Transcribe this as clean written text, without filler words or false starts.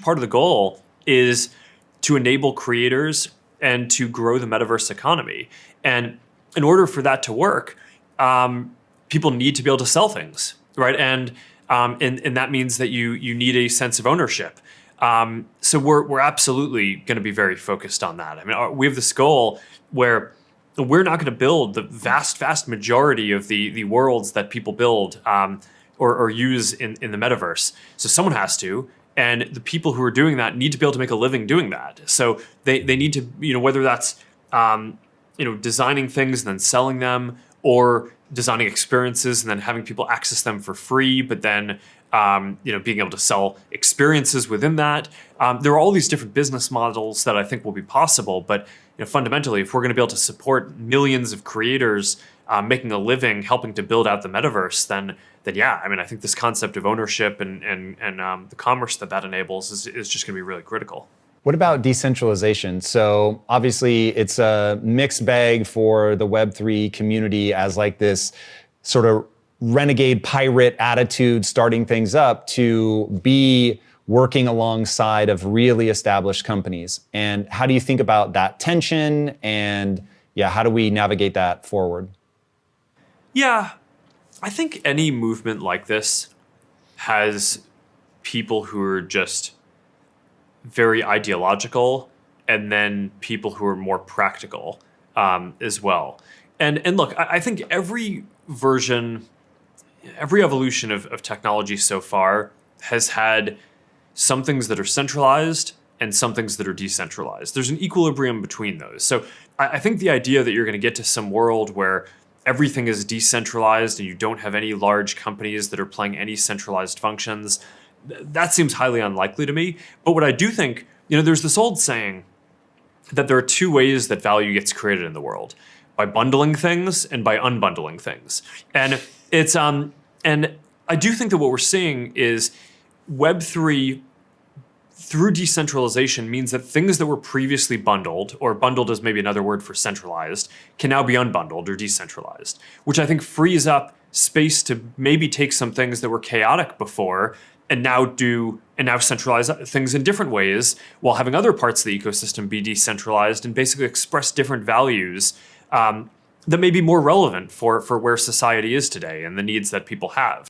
Part of the goal is to enable creators and to grow the metaverse economy. And in order for that to work, people need to be able to sell things, right? And that means that you need a sense of ownership. So we're absolutely going to be very focused on that. I mean, we have this goal where we're not going to build the vast majority of the worlds that people build or use in the metaverse. So someone has to. And the people who are doing that need to be able to make a living doing that. So they need to, whether that's, designing things and then selling them, or designing experiences and then having people access them for free, but then, being able to sell experiences within that. There are all these different business models that I think will be possible. But fundamentally, if we're going to be able to support millions of creators making a living, helping to build out the metaverse, then yeah, I mean, I think this concept of ownership and the commerce that enables is just going to be really critical. What about decentralization? So obviously it's a mixed bag for the Web3 community as like this sort of renegade pirate attitude starting things up to be working alongside of really established companies. And how do you think about that tension? And yeah, how do we navigate that forward? Yeah, I think any movement like this has people who are just very ideological and then people who are more practical as well. And look, I think every evolution of technology so far has had some things that are centralized and some things that are decentralized. There's an equilibrium between those. So I think the idea that you're going to get to some world where everything is decentralized and you don't have any large companies that are playing any centralized functions, that seems highly unlikely to me. But what I do think, there's this old saying that there are two ways that value gets created in the world: by bundling things and by unbundling things. And it's and I do think that what we're seeing is Web3 through decentralization means that things that were previously bundled, or bundled is maybe another word for centralized, can now be unbundled or decentralized, which I think frees up space to maybe take some things that were chaotic before and now centralize things in different ways, while having other parts of the ecosystem be decentralized and basically express different values that may be more relevant for where society is today and the needs that people have.